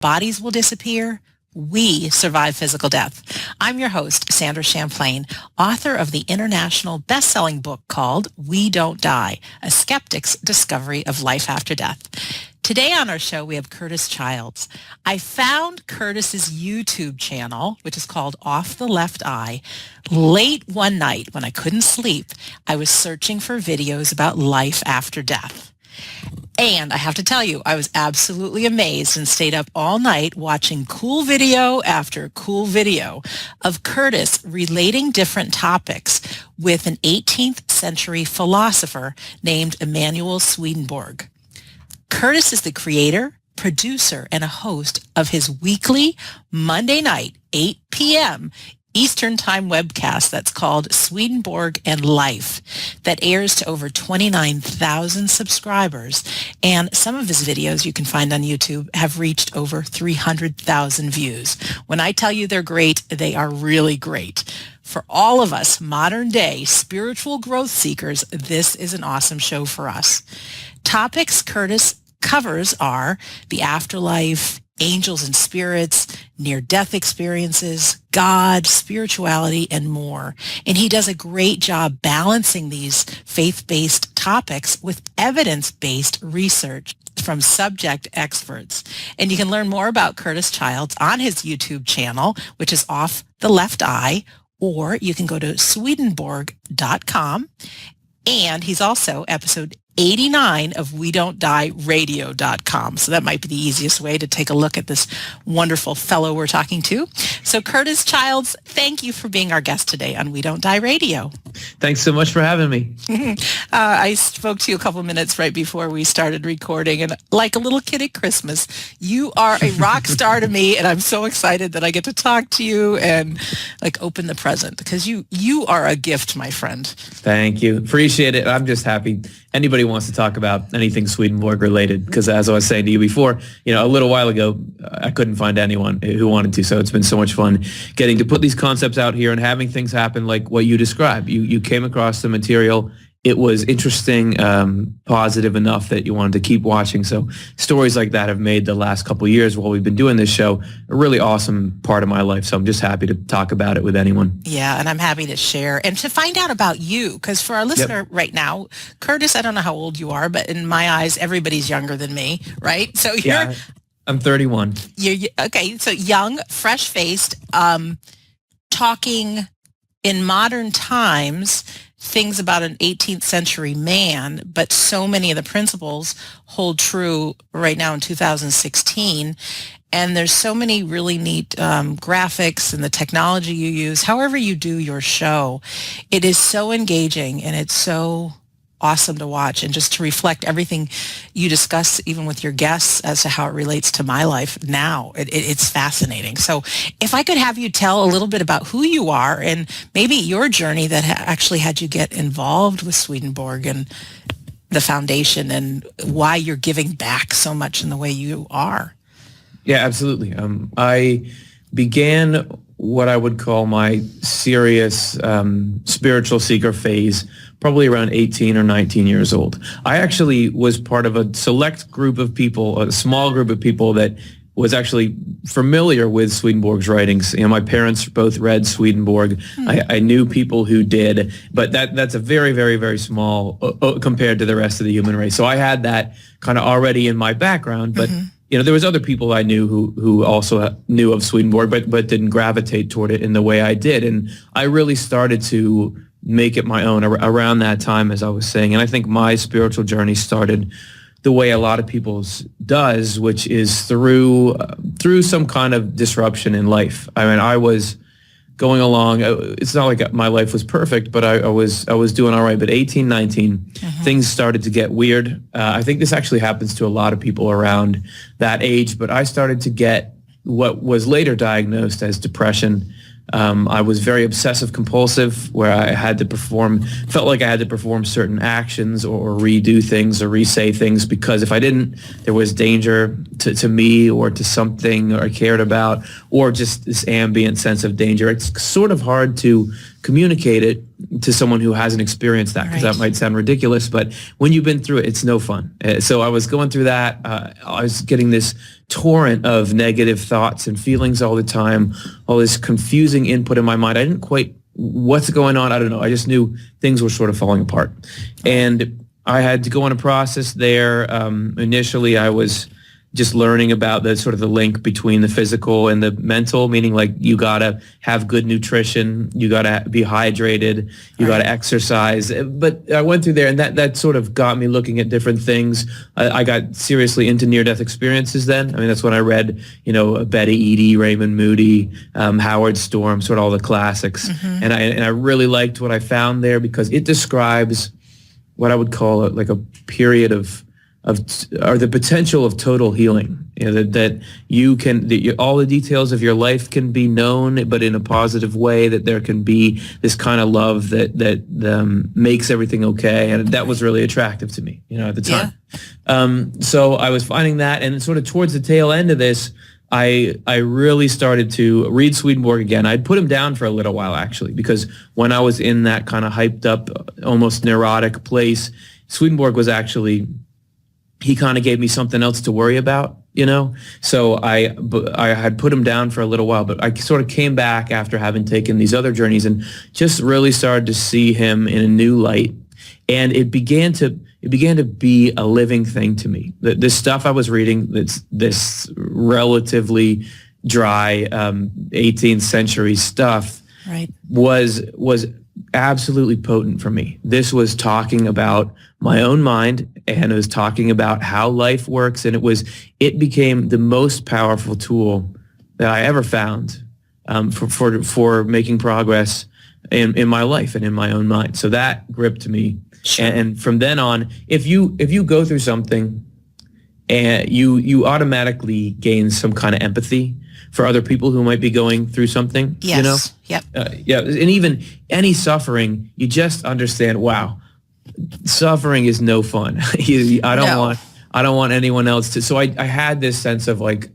bodies will disappear, we survive physical death. I'm your host, Sandra Champlain, author of the international best-selling book called We Don't Die, A Skeptic's Discovery of Life After Death. Today on our show, we have Curtis Childs. I found Curtis's YouTube channel, which is called Off the Left Eye, late one night when I couldn't sleep. I was searching for videos about life after death. And I have to tell you, I was absolutely amazed and stayed up all night watching cool video after cool video of Curtis relating different topics with an 18th century philosopher named Emanuel Swedenborg. Curtis is the creator, producer, and a host of his weekly Monday night, 8 p.m. Eastern Time webcast that's called Swedenborg and Life that airs to over 29,000 subscribers. And some of his videos you can find on YouTube have reached over 300,000 views. When I tell you they're great, they are really great. For all of us modern day spiritual growth seekers, this is an awesome show for us. Topics Curtis covers are the afterlife, angels and spirits, near-death experiences, God, spirituality, and more. And he does a great job balancing these faith-based topics with evidence-based research from subject experts. And you can learn more about Curtis Childs on his YouTube channel, which is Off the Left Eye, or you can go to Swedenborg.com. And he's also episode 89 of WeDon'tDieRadio.com. So that might be the easiest way to take a look at this wonderful fellow we're talking to. So Curtis Childs, thank you for being our guest today on We Don't Die Radio. Thanks so much for having me. I spoke to you a couple of minutes right before we started recording, and like a little kid at Christmas, you are a rock star to me, and I'm so excited that I get to talk to you and like open the present, because you are a gift, my friend. Thank you. Appreciate it. I'm just happy anybody wants to talk about anything Swedenborg related, because as I was saying to you before, a little while ago, I couldn't find anyone who wanted to. So it's been so much fun getting to put these concepts out here and having things happen like what you described. You came across the material. It was interesting, positive enough that you wanted to keep watching. So stories like that have made the last couple of years while we've been doing this show a really awesome part of my life. So I'm just happy to talk about it with anyone. Yeah, and I'm happy to share. And to find out about you, because for our listener right now, Curtis, I don't know how old you are, but in my eyes, everybody's younger than me, right? So yeah, I'm 31. Okay, so young, fresh-faced, talking in modern times, things about an 18th century man, but so many of the principles hold true right now in 2016. And there's so many really neat graphics and the technology you use, however you do your show. It is so engaging and it's so awesome to watch, and just to reflect everything you discuss, even with your guests, as to how it relates to my life now. It's fascinating. So if I could have you tell a little bit about who you are and maybe your journey that actually had you get involved with Swedenborg and the foundation, and why you're giving back so much in the way you are. Yeah, absolutely. I began what I would call my serious spiritual seeker phase probably around 18 or 19 years old. I actually was part of a select group of people, a small group of people that was actually familiar with Swedenborg's writings. My parents both read Swedenborg. I knew people who did, but that's a very, very, very small compared to the rest of the human race. So I had that kind of already in my background, but there was other people I knew who also knew of Swedenborg, but didn't gravitate toward it in the way I did. And I really started to make it my own around that time, as I was saying. And I think my spiritual journey started the way a lot of people's does, which is through some kind of disruption in life. I mean, I was going along. It's not like my life was perfect, but I was doing all right. But 18, 19, things started to get weird. I think this actually happens to a lot of people around that age, but I started to get what was later diagnosed as depression. I was very obsessive compulsive, where I felt like I had to perform certain actions or redo things or re-say things, because if I didn't, there was danger to me or to something I cared about, or just this ambient sense of danger. It's sort of hard to communicate it to someone who hasn't experienced that, because that might sound ridiculous, but when you've been through it, it's no fun. So I was going through that. I was getting this torrent of negative thoughts and feelings all the time, all this confusing input in my mind. I didn't quite, what's going on? I don't know. I just knew things were sort of falling apart. And I had to go on a process there. Initially, I was just learning about the sort of the link between the physical and the mental, meaning like you got to have good nutrition, you got to be hydrated, you got to exercise. But I went through there, and that sort of got me looking at different things. I got seriously into near-death experiences then. I mean, that's when I read, Betty Eadie, Raymond Moody, Howard Storm, sort of all the classics. Mm-hmm. And I really liked what I found there, because it describes what I would call like a period of or the potential of total healing. That you can, all the details of your life can be known, but in a positive way. That there can be this kind of love that makes everything okay, and that was really attractive to me, at the time. Yeah. So I was finding that, and sort of towards the tail end of this, I really started to read Swedenborg again. I'd put him down for a little while, actually, because when I was in that kind of hyped up, almost neurotic place, Swedenborg was actually, he kind of gave me something else to worry about, So I had put him down for a little while, but I sort of came back after having taken these other journeys and just really started to see him in a new light. And it began to be a living thing to me. This stuff I was reading, this relatively dry 18th century stuff, was absolutely potent for me. This was talking about my own mind, and it was talking about how life works, and it became the most powerful tool that I ever found for making progress in my life and in my own mind. So that gripped me. Sure. And from then on, if you go through something, and you automatically gain some kind of empathy for other people who might be going through something. Yes. Yep. And even any suffering, you just understand, wow, suffering is no fun. I don't want anyone else to. So I had this sense of like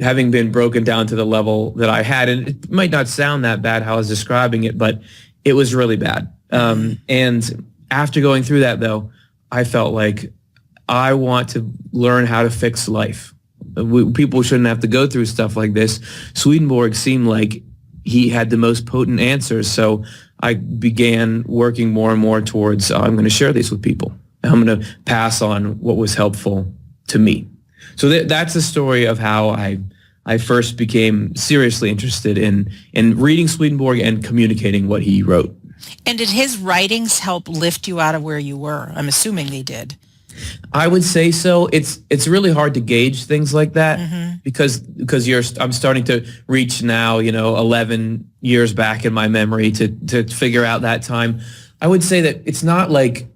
having been broken down to the level that I had, and it might not sound that bad how I was describing it, but it was really bad. And after going through that, though, I felt like I want to learn how to fix life. People shouldn't have to go through stuff like this. Swedenborg seemed like he had the most potent answers, so I began working more and more towards, I'm going to share these with people. I'm going to pass on what was helpful to me. So that's the story of how I first became seriously interested in reading Swedenborg and communicating what he wrote. And did his writings help lift you out of where you were? I'm assuming they did. I would say so. It's really hard to gauge things like that, because I'm starting to reach now, 11 years back in my memory to figure out that time. I would say that it's not like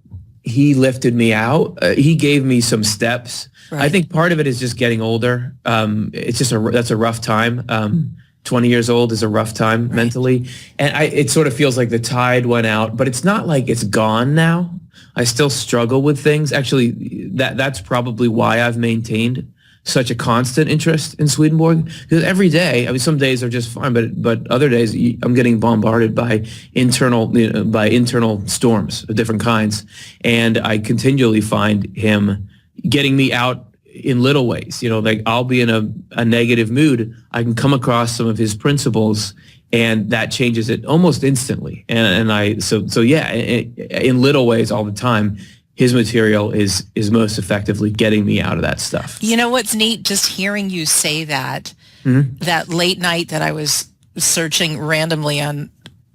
he lifted me out. He gave me some steps. Right. I think part of it is just getting older. It's just that's a rough time. 20 years old is a rough time mentally. And it sort of feels like the tide went out, but it's not like it's gone now. I still struggle with things. Actually, that's probably why I've maintained such a constant interest in Swedenborg, because every day, I mean, some days are just fine, but other days I'm getting bombarded by internal storms of different kinds, and I continually find him getting me out in little ways. Like I'll be in a negative mood, I can come across some of his principles, and that changes it almost instantly. And in little ways all the time, his material is most effectively getting me out of that stuff. You know what's neat? Just hearing you say that, that late night that I was searching randomly on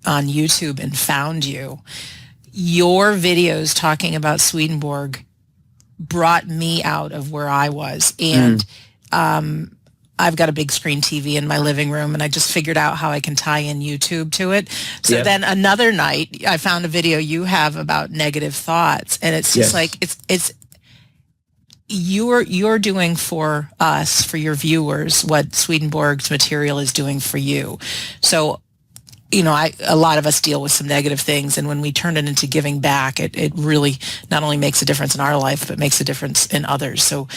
YouTube and found you, your videos talking about Swedenborg brought me out of where I was. And I've got a big screen TV in my living room, and I just figured out how I can tie in YouTube to it. So then another night, I found a video you have about negative thoughts, and it's just like it's you're doing for us, for your viewers, what Swedenborg's material is doing for you. So, a lot of us deal with some negative things, and when we turn it into giving back, it really not only makes a difference in our life, but makes a difference in others. So,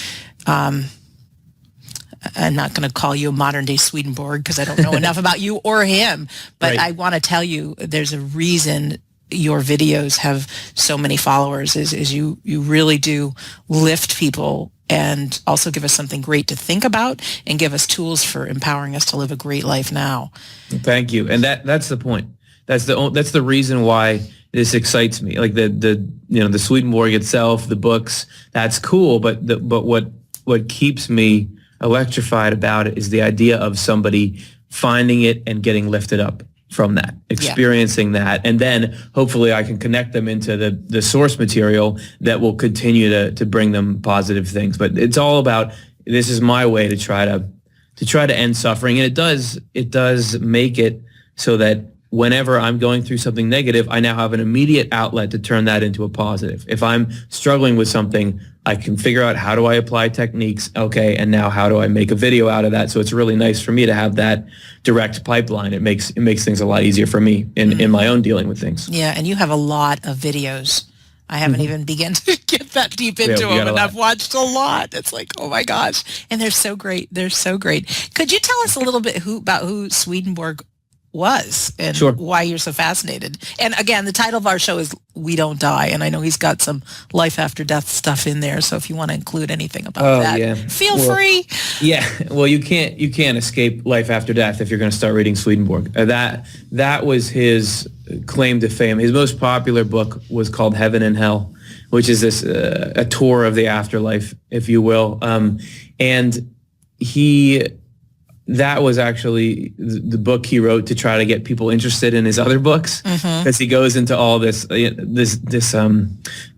I'm not going to call you a modern-day Swedenborg because I don't know enough about you or him, but I want to tell you there's a reason your videos have so many followers is you really do lift people and also give us something great to think about and give us tools for empowering us to live a great life now. Thank you. And that's the point. That's the reason why this excites me. Like the Swedenborg itself, the books, that's cool. But what keeps me electrified about it is the idea of somebody finding it and getting lifted up from that, experiencing that, and then hopefully I can connect them into the source material that will continue to bring them positive things. But it's all about, this is my way to try to end suffering, and it does make it so that whenever I'm going through something negative, I now have an immediate outlet to turn that into a positive. If I'm struggling with something, I can figure out, how do I apply techniques? Okay, and now how do I make a video out of that? So it's really nice for me to have that direct pipeline. It makes things a lot easier for me in my own dealing with things. Yeah, and you have a lot of videos. I haven't even begun to get that deep into them, and I've watched a lot. It's like, oh my gosh. And they're so great. They're so great. Could you tell us a little bit about who Swedenborg was and why you're so fascinated? And again, the title of our show is We Don't Die, and I know he's got some life after death stuff in there, so if you want to include anything about that, feel free. Yeah, well, you can't escape life after death if you're going to start reading Swedenborg. That was his claim to fame. His most popular book was called Heaven and Hell, which is this a tour of the afterlife, if you will, and that was actually the book he wrote to try to get people interested in his other books, because he goes into all this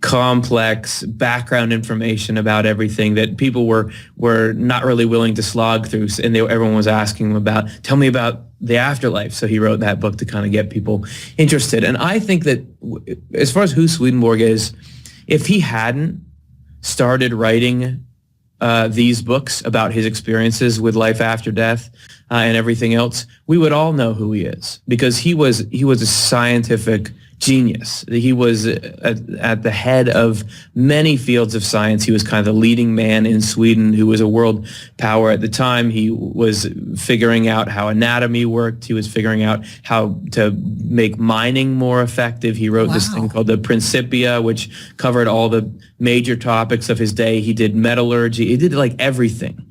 complex background information about everything that people were not really willing to slog through, and everyone was asking him about, tell me about the afterlife. So he wrote that book to kind of get people interested. And I think that as far as who Swedenborg is, if he hadn't started writing these books about his experiences with life after death and everything else, we would all know who he is, because he was a scientific genius. He was at the head of many fields of science. He was kind of the leading man in Sweden, who was a world power at the time. He was figuring out how anatomy worked. He was figuring out how to make mining more effective. He wrote this thing called the Principia, which covered all the major topics of his day. He did metallurgy. He did like everything.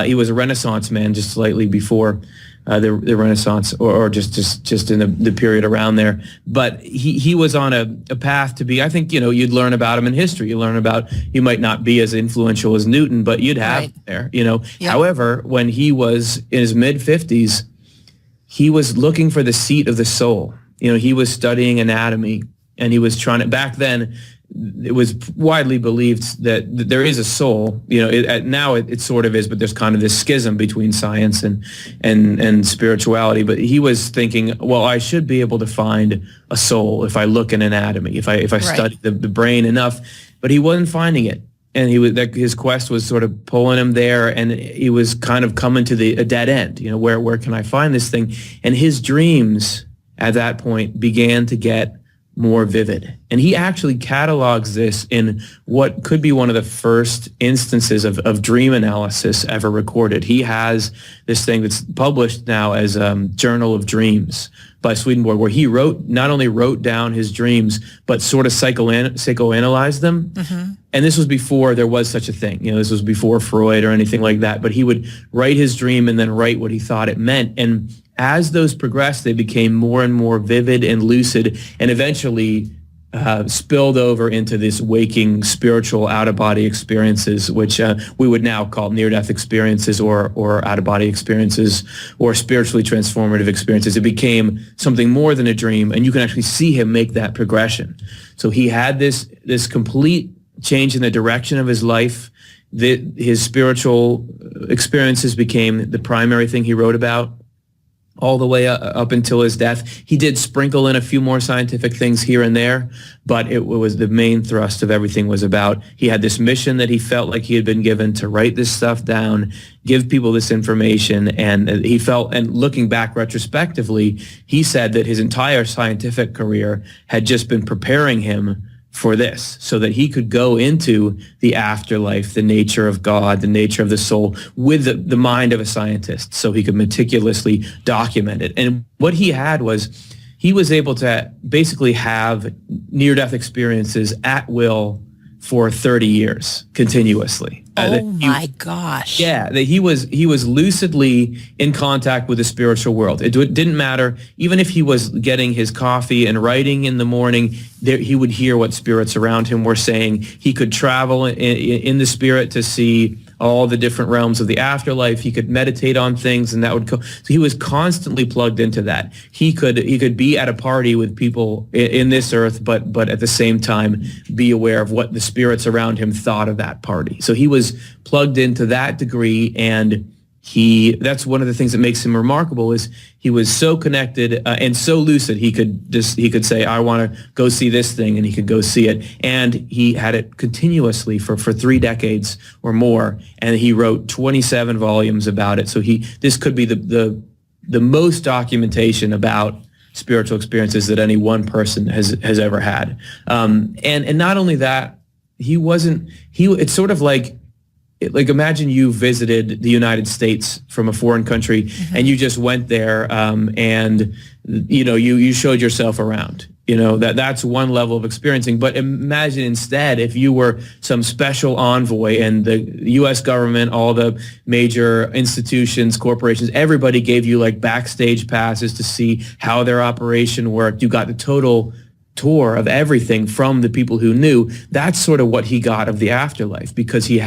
He was a Renaissance man just slightly before the Renaissance, or just in the period around there. But he was on a path to be, I think, you'd learn about him in history. You learn about, he might not be as influential as Newton, but you'd have there, However, when he was in his mid-50s, he was looking for the seat of the soul. He was studying anatomy, and he was trying to, back then, it was widely believed that there is a soul. Now it sort of is, but there's kind of this schism between science and spirituality. But he was thinking, well, I should be able to find a soul if I look in anatomy, if I study the brain enough. But he wasn't finding it, and his quest was sort of pulling him there, and he was kind of coming to a dead end. Where can I find this thing? And his dreams at that point began to get more vivid. And he actually catalogs this in what could be one of the first instances of dream analysis ever recorded. He has this thing that's published now as Journal of Dreams by Swedenborg, where he not only wrote down his dreams, but sort of psychoanalyzed them. And this was before there was such a thing. This was before Freud or anything like that. But he would write his dream and then write what he thought it meant. And as those progressed, they became more and more vivid and lucid, and eventually spilled over into this waking spiritual out-of-body experiences, which we would now call near-death experiences or out-of-body experiences or spiritually transformative experiences. It became something more than a dream, and you can actually see him make that progression. So he had this complete change in the direction of his life. His spiritual experiences became the primary thing he wrote about, all the way up until his death. He did sprinkle in a few more scientific things here and there, but it was the main thrust of everything was about, he had this mission that he felt like he had been given to write this stuff down, give people this information, and he felt, and looking back retrospectively, he said that his entire scientific career had just been preparing him for this, so that he could go into the afterlife, the nature of God, the nature of the soul, with the mind of a scientist, so he could meticulously document it. And what he had was, he was able to basically have near-death experiences at will for 30 years continuously. Oh my gosh. Yeah, that he was lucidly in contact with the spiritual world. It didn't matter, even if he was getting his coffee and writing in the morning, he would hear what spirits around him were saying. He could travel in the spirit to see all the different realms of the afterlife. He could meditate on things, and that would so he was constantly plugged into that. He could be at a party with people in this earth, but at the same time be aware of what the spirits around him thought of that party. So he was plugged into that degree, and that's one of the things that makes him remarkable is he was so connected and so lucid. He could say, I want to go see this thing, and he could go see it. And he had it continuously for 3 decades or more. And he wrote 27 volumes about it. So this could be the most documentation about spiritual experiences that any one person has ever had. And not only that, it's sort of like imagine you visited the United States from a foreign country, and you just went there, and you showed yourself around. That's one level of experiencing. But imagine instead if you were some special envoy, and the U.S. government, all the major institutions, corporations, everybody gave you like backstage passes to see how their operation worked. You got the total tour of everything from the people who knew. That's sort of what he got of the afterlife, because he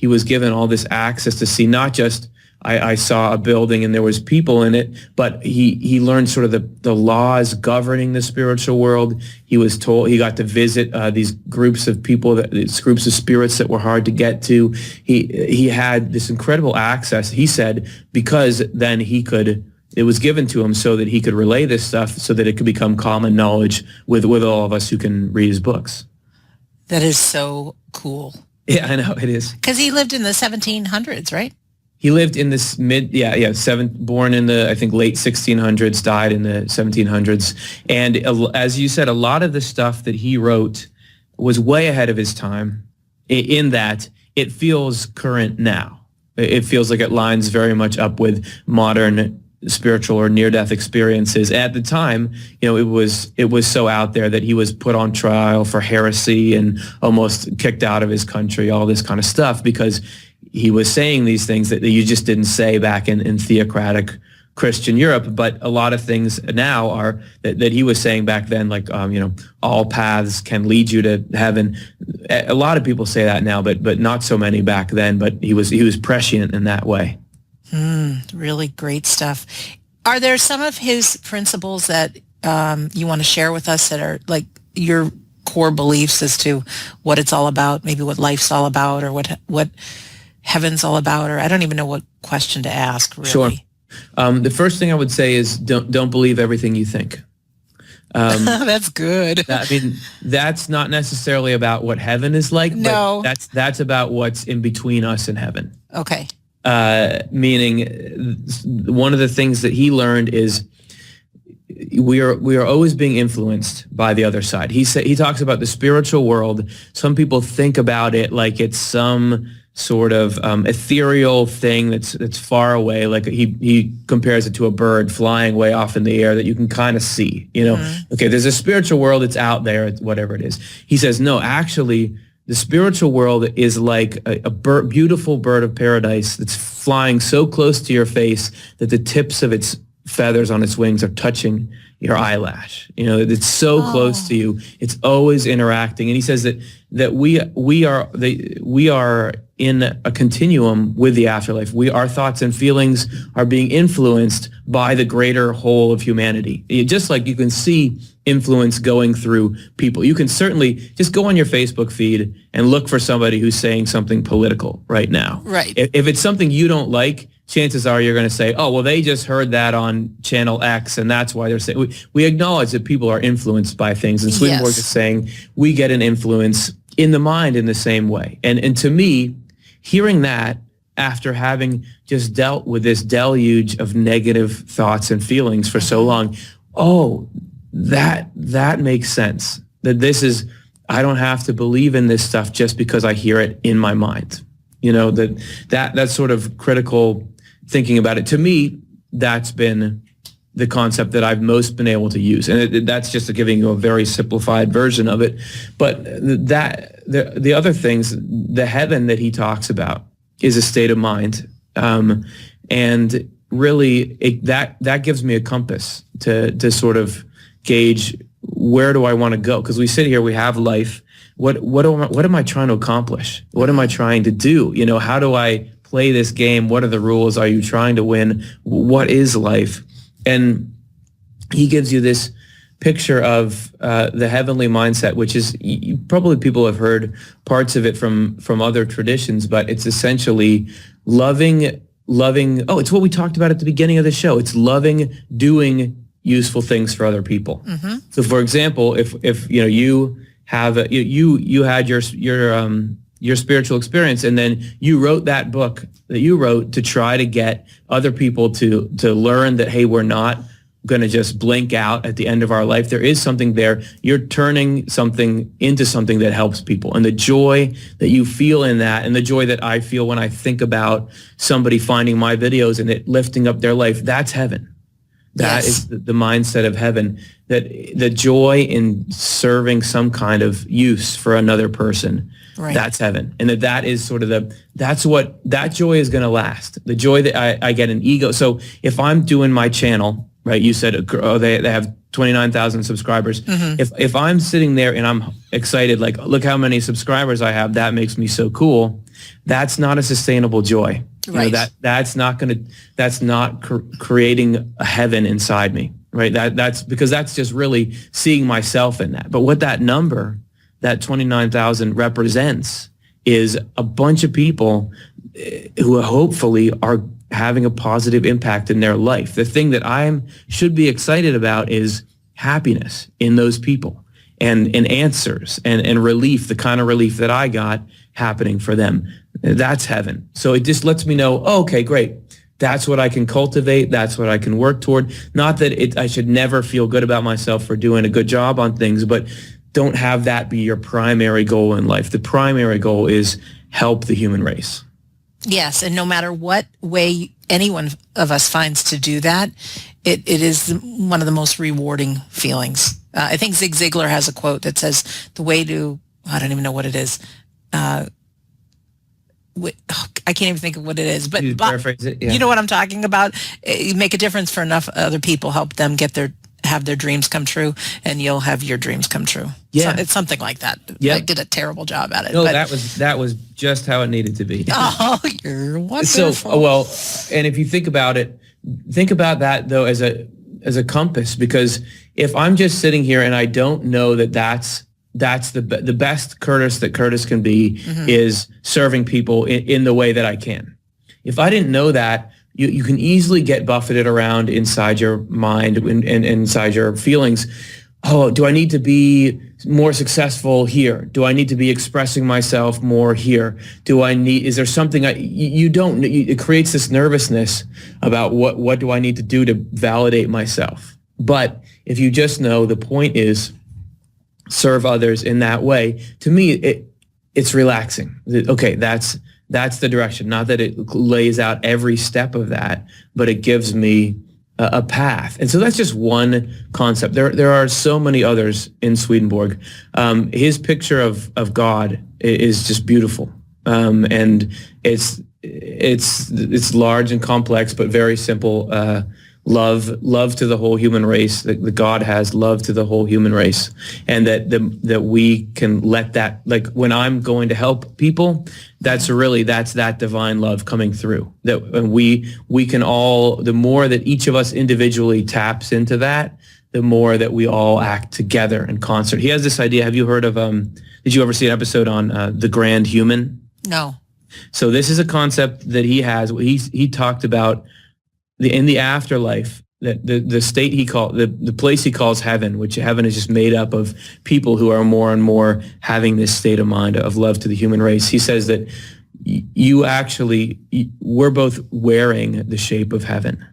was given all this access to see not just I saw a building and there was people in it, but he learned sort of the laws governing the spiritual world. He got to visit these groups of people, these groups of spirits that were hard to get to. He had this incredible access, he said, because then it was given to him so that he could relay this stuff so that it could become common knowledge with all of us who can read his books. That is so cool. Yeah, I know, it is. Because he lived in the 1700s, right? He lived in this born in the, I think, late 1600s, died in the 1700s. And as you said, a lot of the stuff that he wrote was way ahead of his time in that it feels current now. It feels like it lines very much up with modern spiritual or near-death experiences. At the time, it was so out there that he was put on trial for heresy and almost kicked out of his country, all this kind of stuff, because he was saying these things that you just didn't say back in theocratic Christian Europe. But a lot of things now are that he was saying back then, like, all paths can lead you to heaven. A lot of people say that now, but not so many back then. But he was prescient in that way. Really great stuff. Are there some of his principles that you want to share with us that are like your core beliefs as to what it's all about, maybe what life's all about, or what heaven's all about, or I don't even know what question to ask, really? Sure. The first thing I would say is don't believe everything you think. That's good. That's not necessarily about what heaven is like, no. But that's about what's in between us and heaven. Okay. Meaning one of the things that he learned is we are always being influenced by the other side. He talks about the spiritual world. Some people think about it like it's some sort of ethereal thing that's far away. Like he compares it to a bird flying way off in the air that you can kind of see. Okay, there's a spiritual world. It's out there. Whatever it is. He says no, actually. The spiritual world is like a beautiful bird of paradise that's flying so close to your face that the tips of its feathers on its wings are touching your eyelash. It's so close to you. It's always interacting. And he says that we are in a continuum with the afterlife. Our thoughts and feelings are being influenced by the greater whole of humanity. Just like you can see influence going through people. You can certainly just go on your Facebook feed and look for somebody who's saying something political right now. Right. If it's something you don't like, chances are you're going to say, oh, well, they just heard that on channel X, and that's why they're saying. We acknowledge that people are influenced by things, and Swedenborg is saying we get an influence in the mind in the same way. And to me, hearing that after having just dealt with this deluge of negative thoughts and feelings for so long, that makes sense. I don't have to believe in this stuff just because I hear it in my mind. That sort of critical thinking about it. To me, that's been the concept that I've most been able to use. And that's just giving you a very simplified version of it. But the other things, the heaven that he talks about is a state of mind. And really that gives me a compass to sort of gauge, where do I want to go? Because we sit here, we have life. What am I trying to accomplish? What am I trying to do? How do I play this game? What are the rules? Are you trying to win? What is life? And he gives you this picture of the heavenly mindset, which is, probably people have heard parts of it from other traditions, but it's essentially loving. Oh, it's what we talked about at the beginning of the show. It's loving, doing useful things for other people. Mm-hmm. So, for example, if you have you had your spiritual experience, and then you wrote that book that you wrote to try to get other people to learn that, hey, we're not going to just blink out at the end of our life. There is something there. You're turning something into something that helps people. And the joy that you feel in that, and the joy that I feel when I think about somebody finding my videos and it lifting up their life, that's heaven. That is the mindset of heaven, that the joy in serving some kind of use for another person. Right. That's heaven. And that is sort of that joy is going to last. The joy that I get an ego. So if I'm doing my channel, right, you said, they have 29,000 subscribers. Mm-hmm. If I'm sitting there and I'm excited, like, look how many subscribers I have, that makes me so cool. That's not a sustainable joy. Right. That's not creating a heaven inside me. Right. That's because that's just really seeing myself in that. But what that number, that 29,000 represents, is a bunch of people who hopefully are having a positive impact in their life. The thing that I should be excited about is happiness in those people, and answers and relief, the kind of relief that I got happening for them. That's heaven. So it just lets me know, oh, okay, great. That's what I can cultivate. That's what I can work toward. Not that I should never feel good about myself for doing a good job on things, but don't have that be your primary goal in life. The primary goal is help the human race. Yes, and no matter what way any one of us finds to do that, it is one of the most rewarding feelings. I think Zig Ziglar has a quote that says, the way to, I don't even know what it is. I can't even think of what it is, but paraphrase it, yeah. You know what I'm talking about? You make a difference for enough other people, help them have their dreams come true, and you'll have your dreams come true. Yeah. So it's something like that. Yep. I did a terrible job at it. No, but that was just how it needed to be. Oh, you're wonderful. So, and if you think about it, think about that though as a compass, because if I'm just sitting here and I don't know that's the best Curtis that Curtis can be, mm-hmm. is serving people in the way that I can. If I didn't know that, you can easily get buffeted around inside your mind and inside your feelings. Oh, do I need to be more successful here? Do I need to be expressing myself more here? Is there something it creates this nervousness about what do I need to do to validate myself? But if you just know the point is serve others in that way, to me, it's relaxing. Okay, that's the direction. Not that it lays out every step of that, but it gives me a path. And so that's just one concept. There are so many others in Swedenborg. His picture of God is just beautiful. And it's large and complex, but very simple. Love to the whole human race. That God has love to the whole human race, and that we can let that, like when I'm going to help people, that's that divine love coming through. That we can all, the more that each of us individually taps into that, the more that we all act together in concert. He has this idea. Have you heard of? Did you ever see an episode on The Grand Human? No. So this is a concept that he has. He talked about in the afterlife, that the state the place he calls heaven, which heaven is just made up of people who are more and more having this state of mind of love to the human race. He says that we're both wearing the shape of heaven,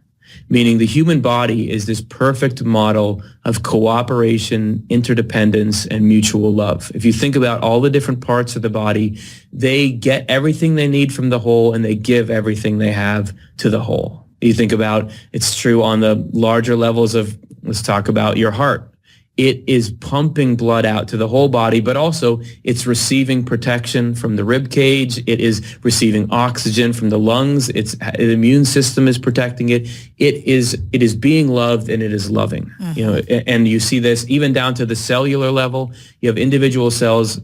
meaning the human body is this perfect model of cooperation, interdependence, and mutual love. If you think about all the different parts of the body, they get everything they need from the whole, and they give everything they have to the whole. You think about, it's true on the larger levels of, let's talk about your heart. It is pumping blood out to the whole body, but also it's receiving protection from the rib cage. It is receiving oxygen from the lungs. The immune system is protecting it. It is being loved, and it is loving. And you see this even down to the cellular level. You have individual cells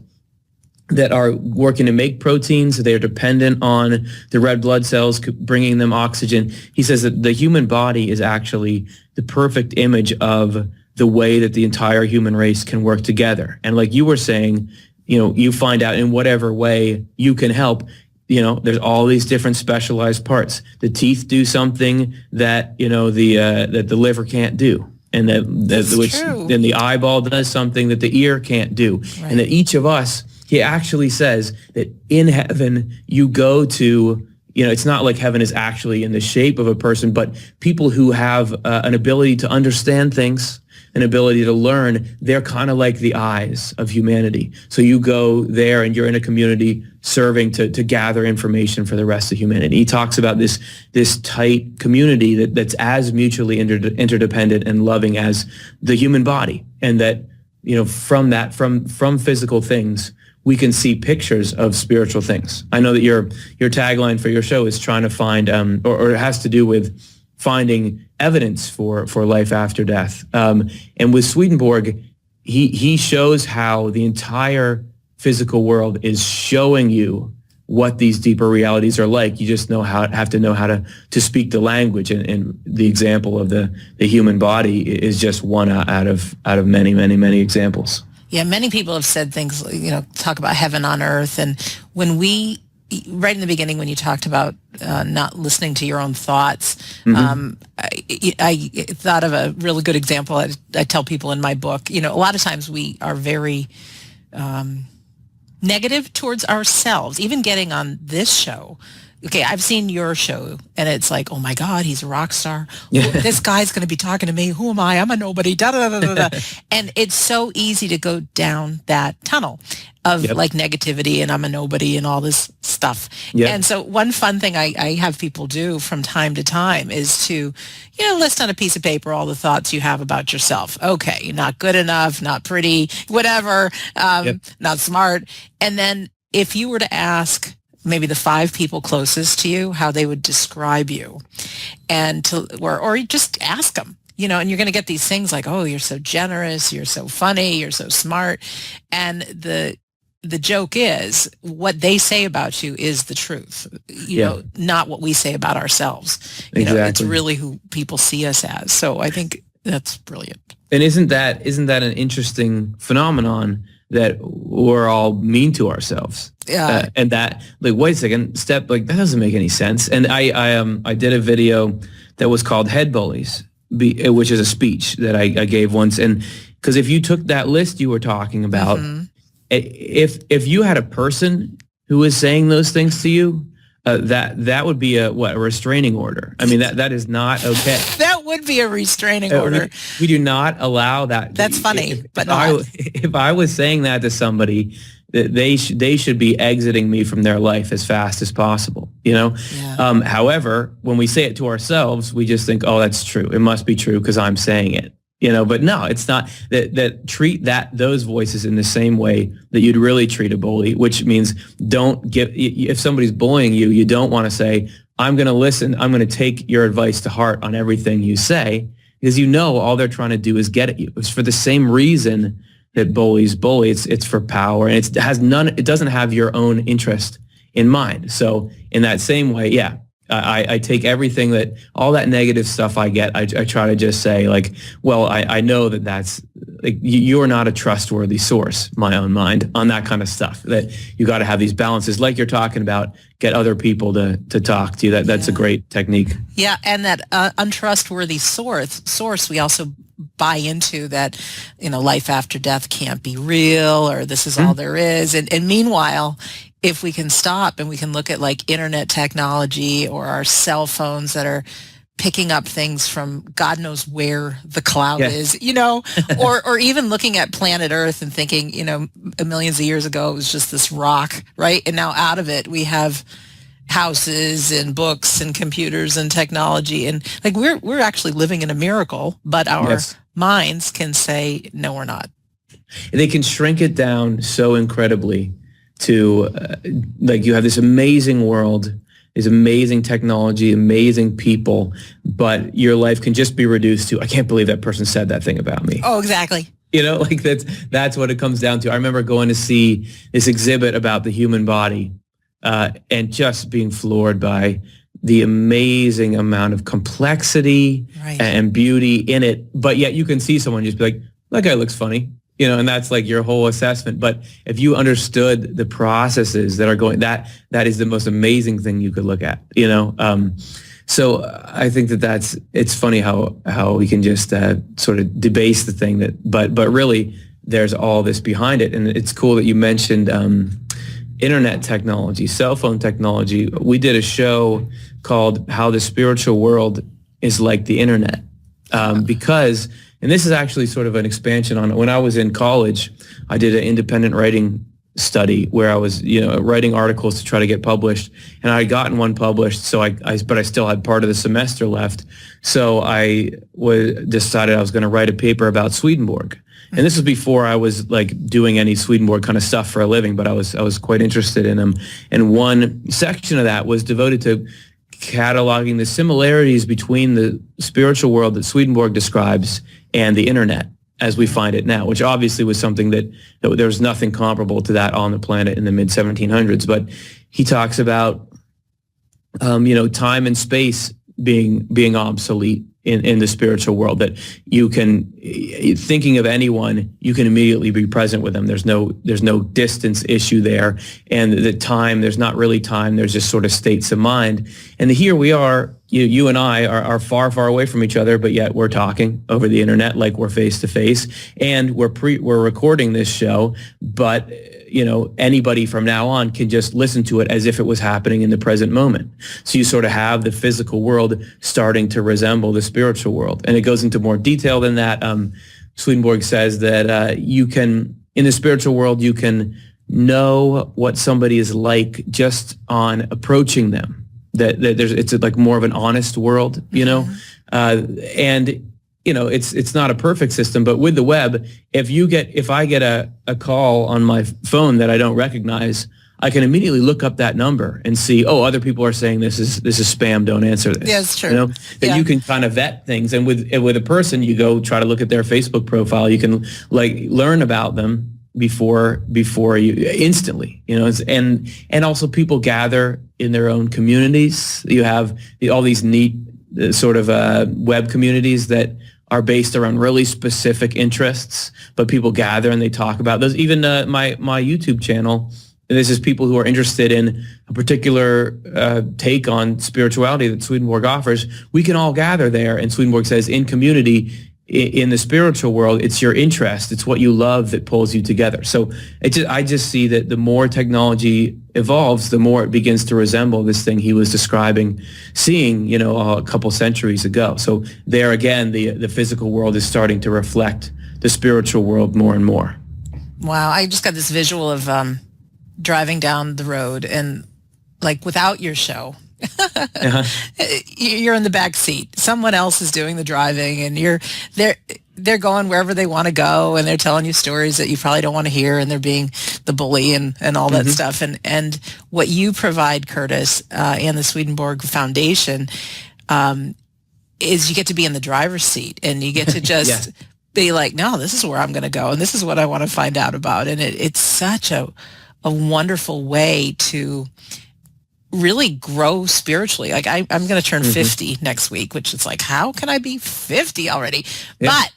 that are working to make proteins. They are dependent on the red blood cells bringing them oxygen. He says that the human body is actually the perfect image of the way that the entire human race can work together. And like you were saying, you find out in whatever way you can help. There's all these different specialized parts. The teeth do something that, that the liver can't do. And then the eyeball does something that the ear can't do. Right. And that each of us, he actually says that in heaven you go to, it's not like heaven is actually in the shape of a person, but people who have an ability to understand things, an ability to learn, they're kind of like the eyes of humanity. So you go there and you're in a community serving to gather information for the rest of humanity. He talks about this tight community that's as mutually interdependent and loving as the human body. And that, from physical things, we can see pictures of spiritual things. I know that your tagline for your show is trying to find, or it has to do with finding evidence for life after death. And with Swedenborg, he shows how the entire physical world is showing you what these deeper realities are like. You just have to know how to speak the language. And the example of the human body is just one out of many, many, many examples. Yeah, many people have said things, talk about heaven on earth. And when right in the beginning, when you talked about not listening to your own thoughts, I thought of a really good example. I tell people in my book, a lot of times we are very negative towards ourselves. Even getting on this show, okay, I've seen your show, and it's like, oh my God, he's a rock star. Yeah. This guy's going to be talking to me. Who am I? I'm a nobody. Da, da, da, da, da. And it's so easy to go down that tunnel of like negativity and I'm a nobody and all this stuff. Yep. And so one fun thing I have people do from time to time is to, list on a piece of paper all the thoughts you have about yourself. Okay, you're not good enough, not pretty, whatever, not smart. And then if you were to ask maybe the 5 people closest to you how they would describe you, and or just ask them, and you're going to get these things like, oh, you're so generous, you're so funny, you're so smart. And the joke is what they say about you is the truth, not what we say about ourselves. Exactly. It's really who people see us as. So I think that's brilliant. And isn't that an interesting phenomenon that we're all mean to ourselves? Yeah. And that, like, wait a second, that doesn't make any sense. And I did a video that was called Head Bullies, which is a speech that I gave once. And because if you took that list you were talking about, if you had a person who was saying those things to you, that would be a restraining order. I mean, that is not okay. That would be a restraining order. We do not allow that. That's funny, but if I was saying that to somebody, they should be exiting me from their life as fast as possible. Yeah. However, when we say it to ourselves, we just think, oh, that's true. It must be true because I'm saying it. But no, it's not. That treat those voices in the same way that you'd really treat a bully, which means if somebody's bullying you, you don't want to say, I'm going to listen, I'm going to take your advice to heart on everything you say, because all they're trying to do is get at you. It's for the same reason that bullies bully. It's for power, and it doesn't have your own interest in mind. So in that same way, I take everything all that negative stuff I get, I try to just say, like, well, I know that's, like, you're not a trustworthy source, my own mind, on that kind of stuff, that you got to have these balances, like you're talking about, get other people to talk to you. That's a great technique. Yeah, and that untrustworthy source, we also buy into that, life after death can't be real, or this is all there is. And meanwhile, if we can stop and we can look at like internet technology or our cell phones that are picking up things from God knows where the cloud is, or even looking at planet Earth and thinking, millions of years ago, it was just this rock, right? And now out of it, we have houses and books and computers and technology, and like we're actually living in a miracle, but our Yes. minds can say no, we're not. They can shrink it down so incredibly to like you have this amazing world, this amazing technology, amazing people, but your life can just be reduced to, I can't believe that person said that thing about me. Oh, exactly. Like that's what it comes down to. I remember going to see this exhibit about the human body and just being floored by the amazing amount of complexity Right. and beauty in it. But yet you can see someone just be like, that guy looks funny, and that's like your whole assessment. But if you understood the processes that are going, that is the most amazing thing you could look at, So I think it's funny how we can just sort of debase the thing but really there's all this behind it. And it's cool that you mentioned internet technology, cell phone technology. We did a show called How the Spiritual World is Like the Internet because, and this is actually sort of an expansion on it. When I was in college, I did an independent writing study where I was, writing articles to try to get published, and I had gotten one published. So but I still had part of the semester left. So I decided I was going to write a paper about Swedenborg. And this was before I was like doing any Swedenborg kind of stuff for a living, but I was quite interested in him. And one section of that was devoted to cataloging the similarities between the spiritual world that Swedenborg describes and the internet as we find it now, which obviously was something that there was nothing comparable to that on the planet in the mid 1700s. But he talks about, time and space being obsolete in the spiritual world, that you can, thinking of anyone, you can immediately be present with them. There's no distance issue there. And the time, there's not really time. There's just sort of states of mind. And here we are, you and I are far, far away from each other, but yet we're talking over the internet like we're face to face, and we're recording this show, but anybody from now on can just listen to it as if it was happening in the present moment. So you sort of have the physical world starting to resemble the spiritual world. And it goes into more detail than that. Swedenborg says that in the spiritual world, you can know what somebody is like just on approaching them. It's like more of an honest world, and it's not a perfect system, but with the web, if I get a call on my phone that I don't recognize, I can immediately look up that number and see, other people are saying this is spam, don't answer this. Yeah, it's true. That you can kind of vet things. And with a person, you go try to look at their Facebook profile, you can like learn about them before you instantly, and also people gather in their own communities. You have all these neat sort of web communities that are based around really specific interests, but people gather and they talk about those. Even my YouTube channel, this is people who are interested in a particular take on spirituality that Swedenborg offers. We can all gather there, and Swedenborg says in community, in the spiritual world, it's your interest, it's what you love that pulls you together. So I just see that the more technology evolves, the more it begins to resemble this thing he was seeing, a couple centuries ago. So there again, the physical world is starting to reflect the spiritual world more and more. Wow, I just got this visual of driving down the road and like without your show. Uh-huh. You're in the back seat. Someone else is doing the driving, and they're going wherever they want to go, and they're telling you stories that you probably don't want to hear, and they're being the bully and all that stuff. And what you provide, Curtis, and the Swedenborg Foundation, is you get to be in the driver's seat, and you get to just be like, no, this is where I'm going to go, and this is what I want to find out about. And it's such a wonderful way to really grow spiritually. Like I'm going to turn 50 next week, which is like, how can I be 50 already? Yeah. But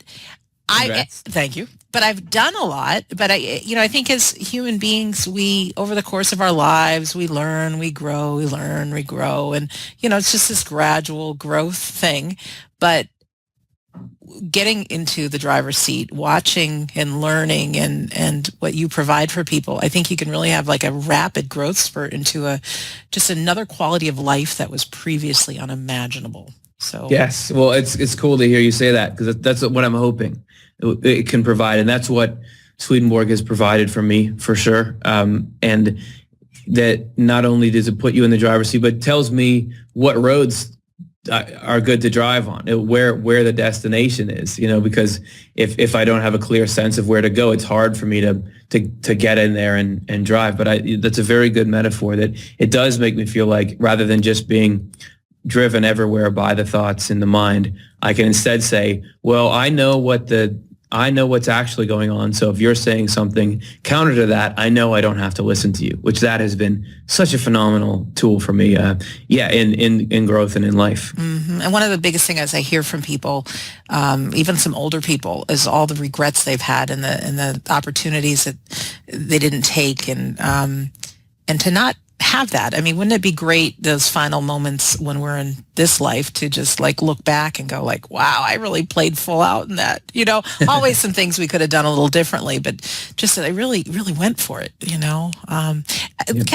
thank you. But I've done a lot. But I think as human beings, we, over the course of our lives, we learn, we grow, we learn, we grow. And, it's just this gradual growth thing. But getting into the driver's seat, watching and learning and what you provide for people, I think you can really have like a rapid growth spurt into just another quality of life that was previously unimaginable. So yes, well, it's cool to hear you say that, because that's what I'm hoping it can provide, and that's what Swedenborg has provided for me for sure. And that not only does it put you in the driver's seat, but tells me what roads are good to drive on, where the destination is, because if I don't have a clear sense of where to go, it's hard for me to get in there and drive. But that's a very good metaphor, that it does make me feel like, rather than just being driven everywhere by the thoughts in the mind, I can instead say, well, I know what's actually going on. So if you're saying something counter to that, I know I don't have to listen to you, which that has been such a phenomenal tool for me. In growth and in life. Mm-hmm. And one of the biggest things I hear from people, even some older people, is all the regrets they've had and the opportunities that they didn't take, and to not have that. I mean, wouldn't it be great, those final moments when we're in this life, to just like look back and go like, wow, I really played full out in that, always some things we could have done a little differently, but just that I really, really went for it, Can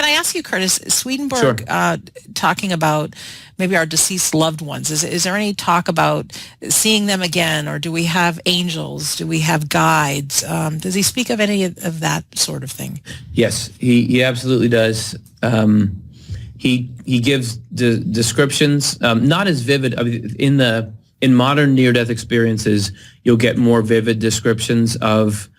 I ask you, Curtis, Swedenborg, Sure. Talking about maybe our deceased loved ones, is there any talk about seeing them again, or do we have angels? Do we have guides? Does he speak of any of that sort of thing? Yes, he absolutely does. He gives descriptions, not as vivid. I mean, in modern near-death experiences, you'll get more vivid descriptions of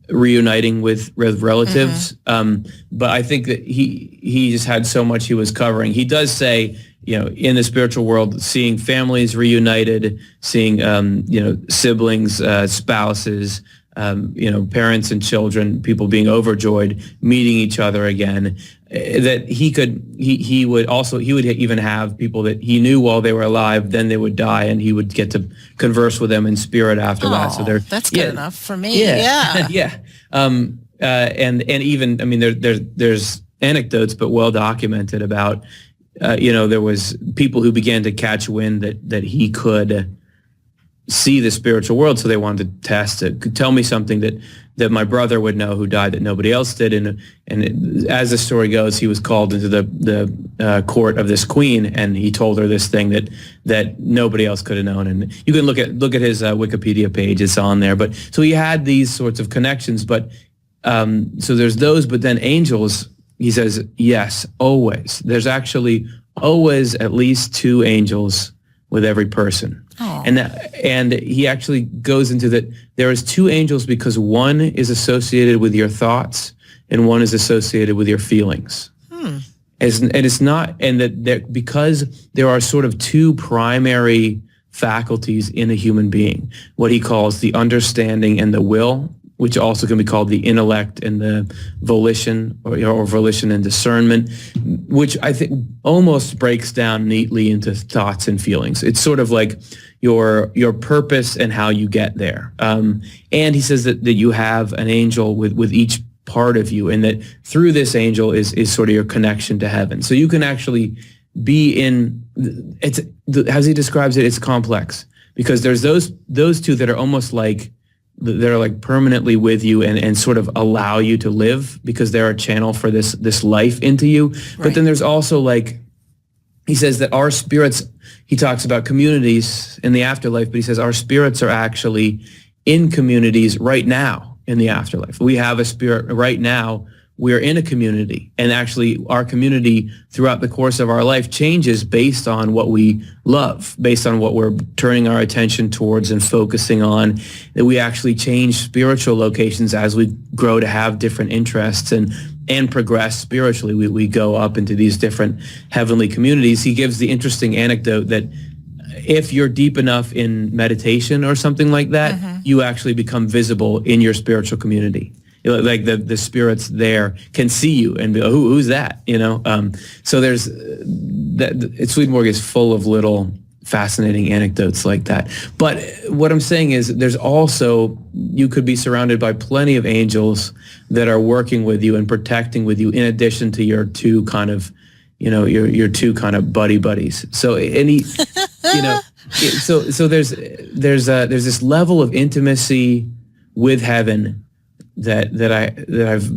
reuniting with relatives. Mm-hmm. But I think that he just had so much he was covering. He does say, in the spiritual world, seeing families reunited, seeing siblings, spouses, parents and children, people being overjoyed, meeting each other again. That he would even have people that he knew while they were alive, then they would die, and he would get to converse with them in spirit after that. So that's good enough for me. Yeah. Yeah. And even, I mean, there's anecdotes, but well documented about, there was people who began to catch wind that he could see the spiritual world, so they wanted to test it. Could tell me something that my brother would know who died that nobody else did. And as the story goes, he was called into the court of this queen, and he told her this thing that nobody else could have known. And you can look at his Wikipedia page; it's on there. But so he had these sorts of connections. But so there's those. But then angels, he says, yes, always. There's actually always at least 2 angels with every person. Oh. And he actually goes into that there is 2 angels because one is associated with your thoughts and one is associated with your feelings. And it's not, and that because there are sort of 2 primary faculties in a human being, what he calls the understanding and the will, which also can be called the intellect and the volition, or volition and discernment, which I think almost breaks down neatly into thoughts and feelings. It's sort of like your purpose and how you get there. And he says that you have an angel with each part of you, and that through this angel is sort of your connection to heaven. So you can actually be in, as he describes it, it's complex, because there's those 2 that are almost like, they're like permanently with you and sort of allow you to live because they're a channel for this life into you. Right. But then there's also, like, he says that our spirits, he talks about communities in the afterlife, but he says our spirits are actually in communities right now in the afterlife. We have a spirit right now. We're in a community, and actually our community throughout the course of our life changes based on what we love, based on what we're turning our attention towards and focusing on. That we actually change spiritual locations as we grow to have different interests and progress spiritually. We go up into these different heavenly communities. He gives the interesting anecdote that if you're deep enough in meditation or something like that, you actually become visible in your spiritual community. Like the spirits there can see you and be, who's that? So there's that. Swedenborg is full of little fascinating anecdotes like that. But what I'm saying is, there's also, you could be surrounded by plenty of angels that are working with you and protecting with you, in addition to your 2 kind of, your 2 kind of buddies. So so there's this level of intimacy with heaven that I've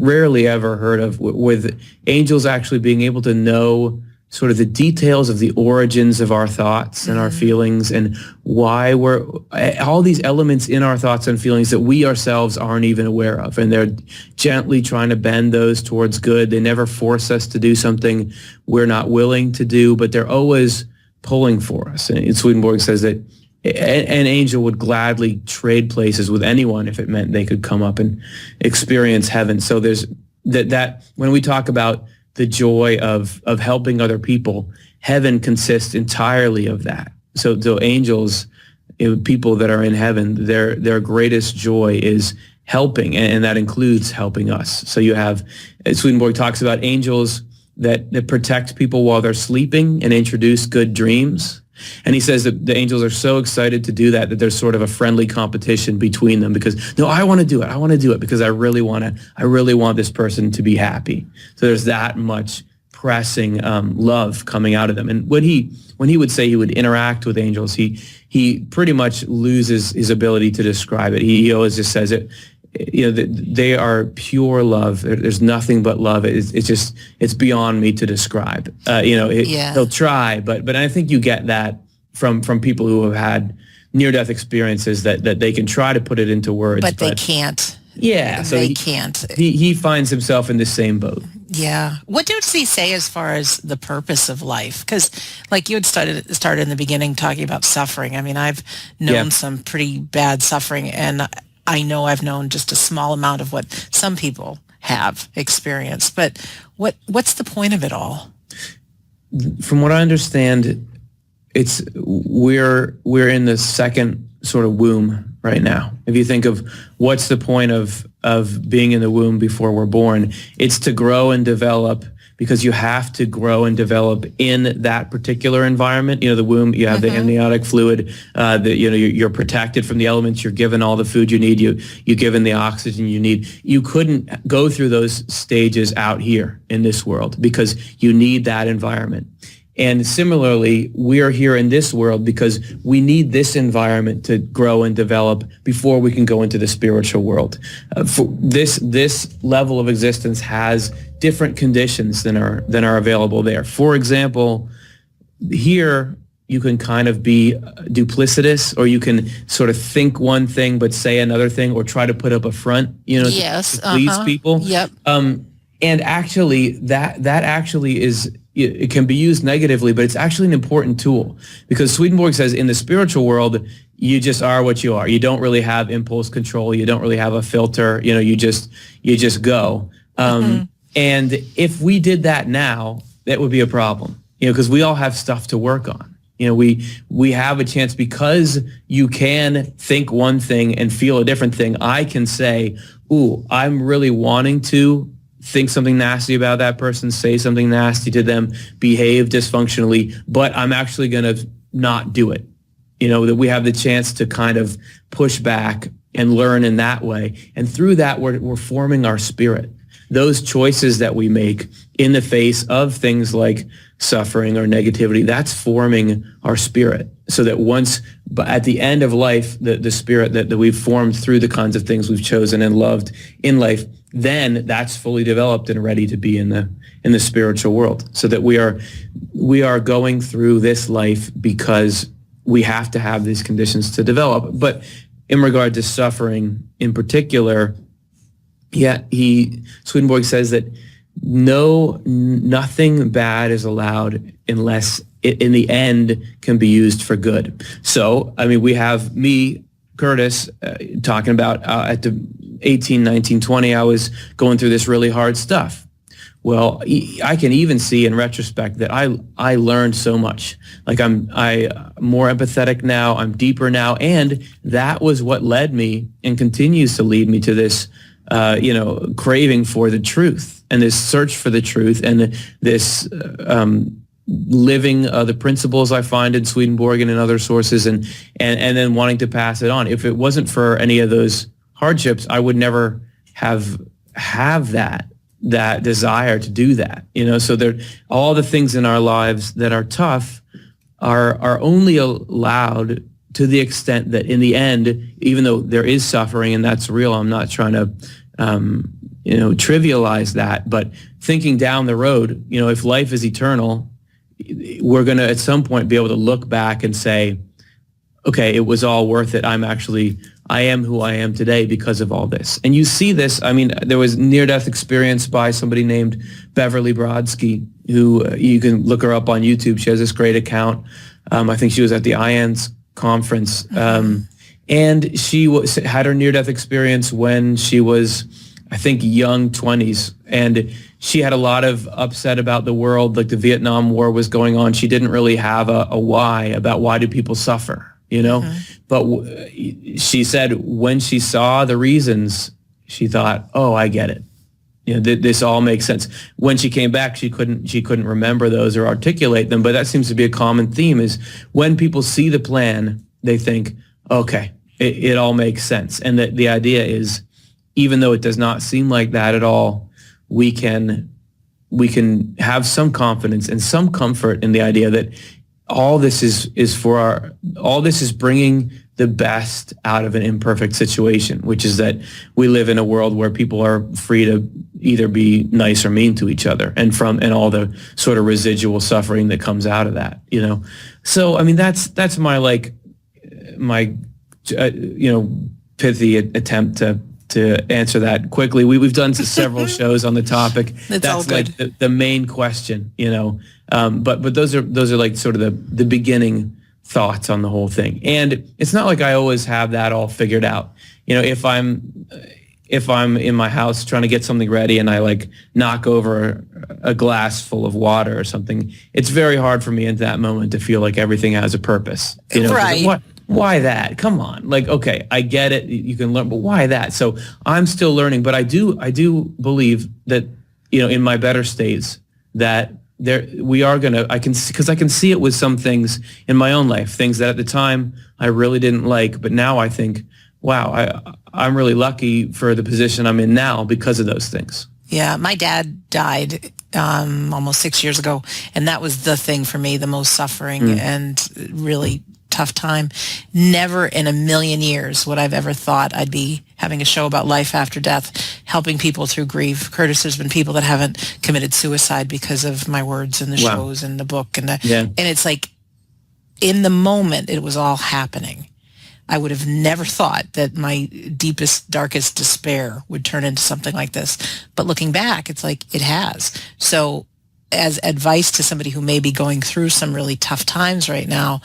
rarely ever heard of, with angels actually being able to know sort of the details of the origins of our thoughts and our feelings, and why we're all these elements in our thoughts and feelings that we ourselves aren't even aware of. And they're gently trying to bend those towards good. They never force us to do something we're not willing to do, but they're always pulling for us. And Swedenborg says that an angel would gladly trade places with anyone if it meant they could come up and experience heaven. So there's that when we talk about the joy of helping other people, heaven consists entirely of that. So angels, people that are in heaven, their greatest joy is helping, and that includes helping us. So you have, Swedenborg talks about angels that protect people while they're sleeping and introduce good dreams. And he says that the angels are so excited to do that there's sort of a friendly competition between them, because, no, I want to do it. I want to do it because I really want this person to be happy. So there's that much pressing love coming out of them. And when he would say he would interact with angels, he pretty much loses his ability to describe it. He always just says it. They are pure love. There's nothing but love. It's beyond me to describe. He'll try, but I think you get that from people who have had near-death experiences that they can try to put it into words, but they can't. Yeah, so they can't. He finds himself in the same boat. Yeah. What does he say as far as the purpose of life? Because, like you had started in the beginning talking about suffering. I mean, I've known some pretty bad suffering, and I know I've known just a small amount of what some people have experienced. But what's the point of it all? From what I understand, we're in the second sort of womb right now. If you think of what's the point of being in the womb before we're born, it's to grow and develop, because you have to grow and develop in that particular environment. The womb, you have the amniotic fluid, you're protected from the elements, you're given all the food you need, you're given the oxygen you need. You couldn't go through those stages out here in this world because you need that environment. And similarly, we are here in this world because we need this environment to grow and develop before we can go into the spiritual world. This level of existence has different conditions than are available there. For example, here you can kind of be duplicitous, or you can sort of think one thing but say another thing, or try to put up a front, to please people. Yep. And actually, that actually is. It can be used negatively, but it's actually an important tool, because Swedenborg says in the spiritual world, you just are what you are. You don't really have impulse control. You don't really have a filter. You just go. And if we did that now, that would be a problem, because we all have stuff to work on. We have a chance, because you can think one thing and feel a different thing. I can say, ooh, I'm really wanting to think something nasty about that person, say something nasty to them, behave dysfunctionally, but I'm actually going to not do it. That we have the chance to kind of push back and learn in that way. And through that, we're forming our spirit. Those choices that we make in the face of things like suffering or negativity, that's forming our spirit. So that but at the end of life, the spirit that we've formed through the kinds of things we've chosen and loved in life, then that's fully developed and ready to be in the spiritual world. So that we are going through this life because we have to have these conditions to develop. But in regard to suffering in particular, Swedenborg says that nothing bad is allowed unless it, in the end, can be used for good. So, I mean, we have me, Curtis, talking about at the 18, 19, 20, I was going through this really hard stuff. Well, I can even see in retrospect that I learned so much. Like I'm more empathetic now, I'm deeper now, and that was what led me and continues to lead me to this craving for the truth and this search for the truth and this living the principles I find in Swedenborg and in other sources and then wanting to pass it on. If it wasn't for any of those hardships, I would never have that desire to do that. So there, all the things in our lives that are tough are only allowed to the extent that in the end, even though there is suffering and that's real, I'm not trying to, trivialize that, but thinking down the road, if life is eternal we're going to at some point be able to look back and say, okay, it was all worth it. I am who I am today because of all this. And you see this, I mean, there was near-death experience by somebody named Beverly Brodsky, who you can look her up on YouTube. She has this great account. I think she was at the IANDS conference. And she had her near-death experience when she was, I think, young 20s. And she had a lot of upset about the world, like the Vietnam War was going on. She didn't really have a why about why do people suffer, you know? But she said when she saw the reasons, she thought, oh, I get it. You know, this all makes sense. When she came back, she couldn't remember those or articulate them. But that seems to be a common theme is when people see the plan, they think, okay, it all makes sense. And the idea is, even though it does not seem like that at all, we can have some confidence and some comfort in the idea that all this is bringing the best out of an imperfect situation, which is that we live in a world where people are free to either be nice or mean to each other, and all the sort of residual suffering that comes out of that, you know. So I mean, that's my pithy attempt to answer that quickly. We've done several shows on the topic. That's all good. Like the main question, you know. But those are like sort of the beginning thoughts on the whole thing. And it's not like I always have that all figured out. You know, if I'm in my house trying to get something ready and I like knock over a glass full of water or something, it's very hard for me in that moment to feel like everything has a purpose. You know, right. Why that? Come on. Like, okay, I get it. You can learn, but why that? So I'm still learning, but I do believe that, you know, in my better states that I can see it with some things in my own life, things that at the time I really didn't like, but now I think, wow, I'm really lucky for the position I'm in now because of those things. Yeah, my dad died almost 6 years ago, and that was the thing for me, the most suffering and really tough time. Never in a million years would I've ever thought I'd be having a show about life after death, helping people through grief. Curtis, there's been people that haven't committed suicide because of my words in the shows and the book. And it's like, in the moment, it was all happening. I would have never thought that my deepest, darkest despair would turn into something like this. But looking back, it's like it has. So as advice to somebody who may be going through some really tough times right now,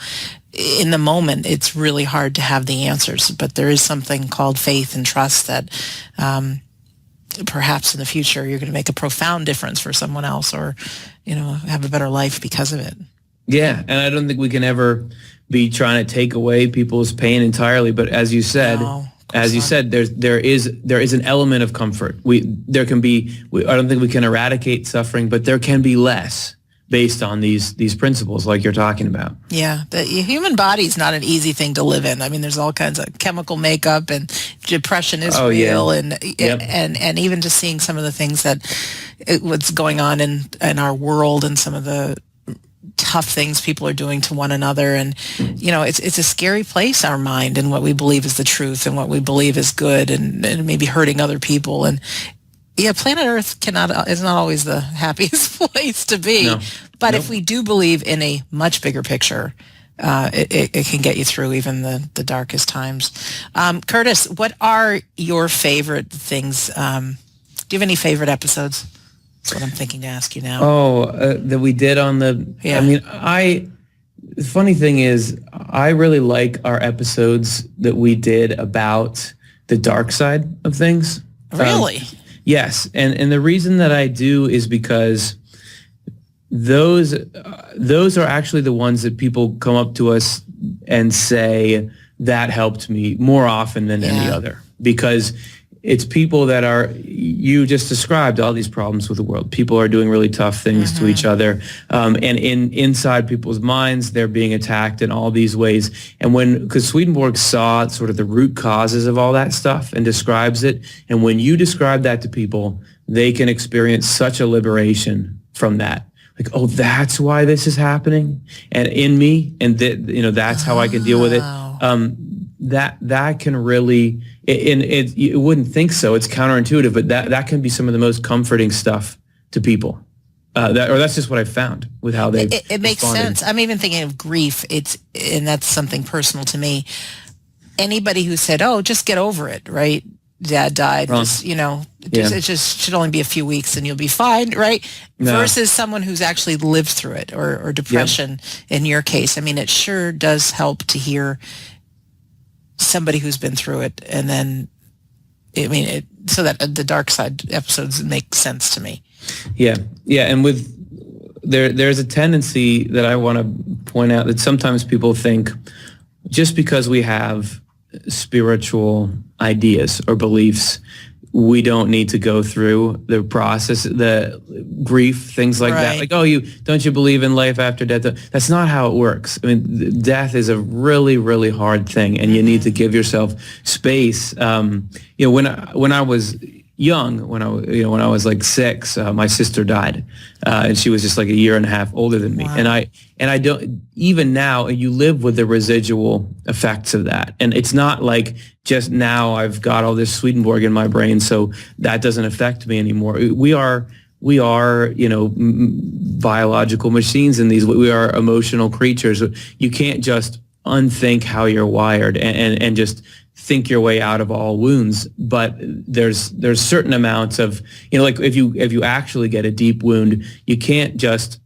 in the moment, it's really hard to have the answers. But there is something called faith and trust that perhaps in the future you're going to make a profound difference for someone else, or, you know, have a better life because of it. Yeah, and I don't think we can ever be trying to take away people's pain entirely. But as you said, there is an element of comfort. I don't think we can eradicate suffering, but there can be less based on these principles like you're talking about. Yeah, the human body is not an easy thing to live in. I mean, there's all kinds of chemical makeup, and depression is real, and even just seeing some of the things what's going on in our world, and some of the tough things people are doing to one another. And, you know, it's a scary place, our mind, and what we believe is the truth and what we believe is good, and maybe hurting other people. And yeah, planet Earth is not always the happiest place to be. No. But if we do believe in a much bigger picture, it can get you through even the darkest times. Curtis, what are your favorite things? Do you have any favorite episodes? That's what I'm thinking to ask you now. That we did on the... Yeah. I mean, the funny thing is, I really like our episodes that we did about the dark side of things. Really? Yes. And the reason that I do is because those are actually the ones that people come up to us and say, that helped me more often than any other. Because it's people that you just described all these problems with the world. People are doing really tough things to each other. And inside people's minds, they're being attacked in all these ways. And because Swedenborg saw sort of the root causes of all that stuff and describes it. And when you describe that to people, they can experience such a liberation from that. Like, oh, that's why this is happening, and in me, and that's how I can deal with it. That can really, and you wouldn't think so. It's counterintuitive, but that can be some of the most comforting stuff to people. That's just what I've found with how they. It makes sense. I'm even thinking of grief. And that's something personal to me. Anybody who said, "Oh, just get over it," right? Dad died. Just, it just should only be a few weeks and you'll be fine, right? No. Versus someone who's actually lived through it, or depression in your case. I mean, it sure does help to hear somebody who's been through it, and then, so that the dark side episodes make sense to me. Yeah, and there's a tendency that I want to point out that sometimes people think just because we have spiritual ideas or beliefs, we don't need to go through the process, the grief, things like that. Like, don't you believe in life after death? That's not how it works. I mean, death is a really, really hard thing, and you need to give yourself space. When I was young, when I was like 6, my sister died, and she was just like a year and a half older than me. Wow. And I don't, even now, you live with the residual effects of that. And it's not like just now I've got all this Swedenborg in my brain, so that doesn't affect me anymore. We are biological machines in these. We are emotional creatures. You can't just unthink how you're wired and just think your way out of all wounds. But there's certain amounts of, like if you actually get a deep wound, you can't just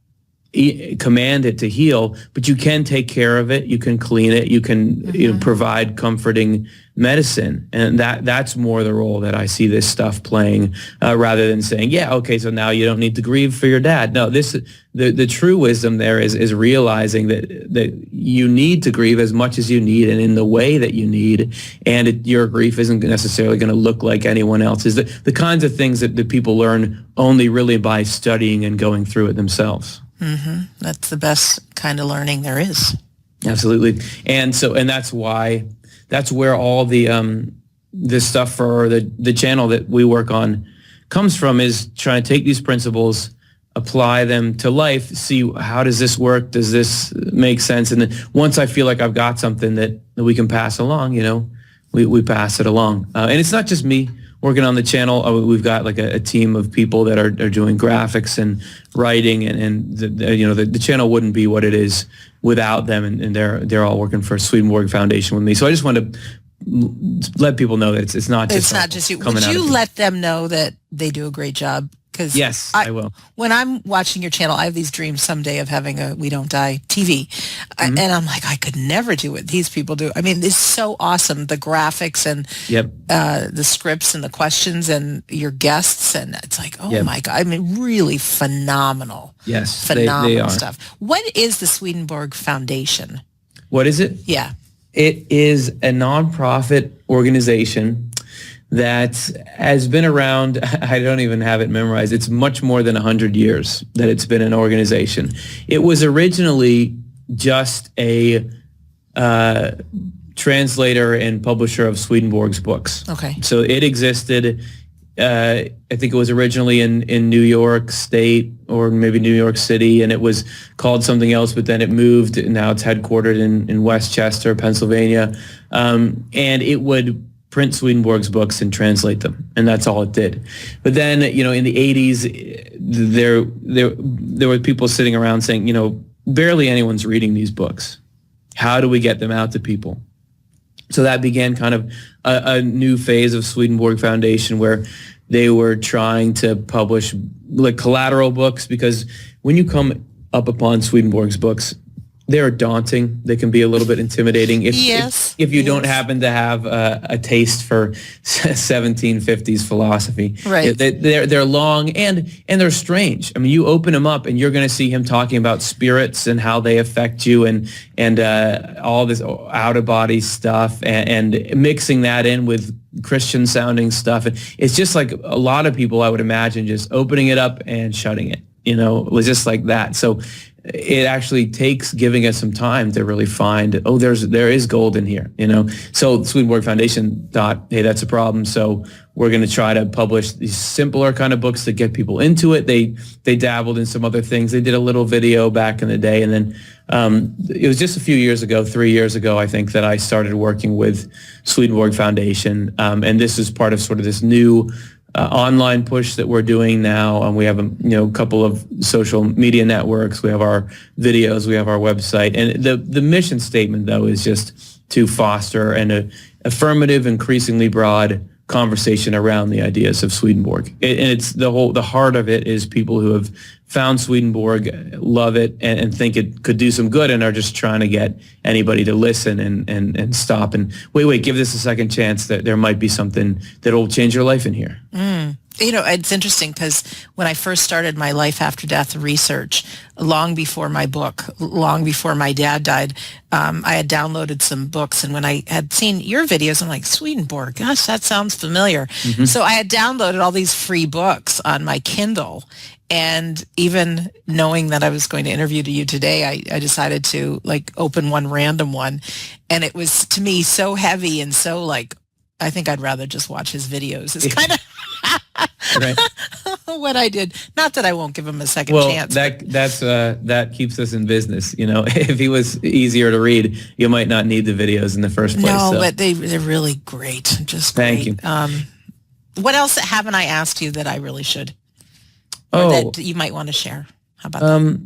command it to heal, but you can take care of it. You can clean it. You can provide comforting medicine, and that's more the role that I see this stuff playing, rather than saying, so now you don't need to grieve for your dad. No, the true wisdom there is realizing that you need to grieve as much as you need and in the way that you need, and your grief isn't necessarily going to look like anyone else's. The kinds of things that people learn only really by studying and going through it themselves. Mm-hmm. That's the best kind of learning there is. Absolutely. And that's where all the stuff for the channel that we work on comes from, is trying to take these principles, apply them to life, see how does this work? Does this make sense? And then once I feel like I've got something that we can pass along, we pass it along. And it's not just me working on the channel. We've got like a team of people that are doing graphics and writing, and the channel wouldn't be what it is without them, and they're all working for Swedenborg Foundation with me. So I just want to let people know that it's not just you. Would you let them know that they do a great job? Because yes, I will. When I'm watching your channel, I have these dreams someday of having a We Don't Die TV. And I'm like, I could never do what these people do. I mean, it's so awesome. The graphics and the scripts and the questions and your guests. And it's like, my God. I mean, really phenomenal. Yes, phenomenal they are. Stuff. What is the Swedenborg Foundation? What is it? Yeah. It is a nonprofit organization that has been around. I don't even have it memorized. It's much more than 100 years that it's been an organization. It was originally just a translator and publisher of Swedenborg's books. Okay. So it existed, I think it was originally in New York State or maybe New York City, and it was called something else, but then it moved. Now it's headquartered in Westchester, Pennsylvania. And it would print Swedenborg's books and translate them, and that's all it did. But then, in the 80s, there were people sitting around saying, barely anyone's reading these books. How do we get them out to people? So that began kind of a new phase of Swedenborg Foundation, where they were trying to publish like collateral books, because when you come up upon Swedenborg's books, they're daunting. They can be a little bit intimidating if you don't happen to have a taste for 1750s philosophy. Right. They're long and they're strange. I mean, you open them up and you're going to see him talking about spirits and how they affect you, and all this out of body stuff, and mixing that in with Christian sounding stuff. It's just like a lot of people, I would imagine, just opening it up and shutting it. It was just like that. So it actually takes giving us some time to really find, there is gold in here, So Swedenborg Foundation thought, hey, that's a problem. So we're going to try to publish these simpler kind of books to get people into it. They dabbled in some other things. They did a little video back in the day. And then it was just a few years ago, 3 years ago, I think, that I started working with Swedenborg Foundation. And this is part of sort of this new online push that we're doing now, and we have a couple of social media networks. We have our videos, we have our website, and the mission statement though is just to foster an affirmative, increasingly broad conversation around the ideas of Swedenborg. And it's the heart of it is people who have found Swedenborg, love it, and think it could do some good, and are just trying to get anybody to listen and stop and wait, give this a second chance, that there might be something that will change your life in here. It's interesting because when I first started my life after death research, long before my book, long before my dad died, I had downloaded some books. And when I had seen your videos, I'm like, Swedenborg, gosh, that sounds familiar. Mm-hmm. So I had downloaded all these free books on my Kindle. And even knowing that I was going to interview you today, I decided to open one random one. And it was, to me, so heavy and so I think I'd rather just watch his videos. It's kind of right. What I did. Not that I won't give him a second chance. That keeps us in business. If he was easier to read, you might not need the videos in the first place. No, but they're really great. Just great. Thank you. What else haven't I asked you that I really should? Or that you might want to share? How about that?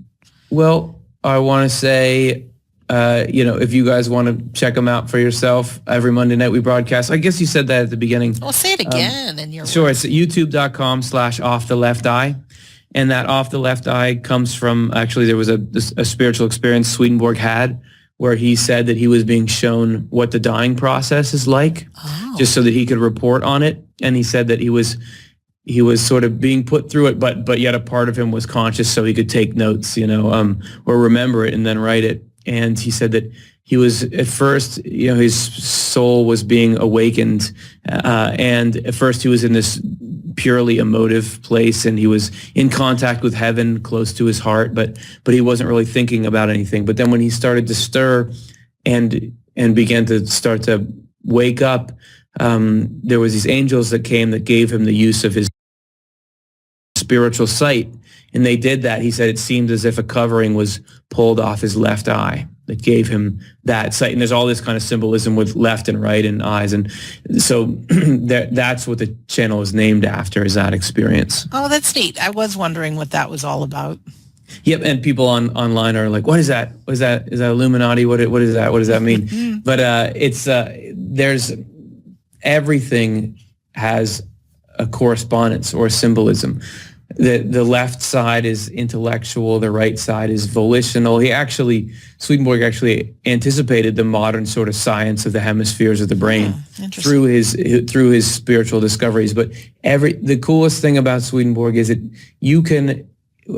Well, I want to say, if you guys want to check them out for yourself, every Monday night we broadcast. I guess you said that at the beginning. Well, say it again. In your sure. Words. It's youtube.com/offtheLeftEye. And that Off the Left Eye comes from, actually, there was a spiritual experience Swedenborg had where he said that he was being shown what the dying process is like, just so that he could report on it. And he said that he was sort of being put through it, but yet a part of him was conscious, so he could take notes, or remember it and then write it. And he said that he was at first, his soul was being awakened, and at first he was in this purely emotive place, and he was in contact with heaven, close to his heart, but he wasn't really thinking about anything. But then when he started to stir and began to start to wake up, there was these angels that came that gave him the use of his spiritual sight, and they did that. He said it seemed as if a covering was pulled off his left eye that gave him that sight. And there's all this kind of symbolism with left and right and eyes, and so that's what the channel is named after, is that experience. Oh, that's neat. I was wondering what that was all about. Yep, and people online are like, "What is that? What is that? Is that Illuminati? What is that? What does that mean?" But it's there's everything has a correspondence or a symbolism. The left side is intellectual, the right side is volitional. Swedenborg actually anticipated the modern sort of science of the hemispheres of the brain through his spiritual discoveries. But the coolest thing about Swedenborg is that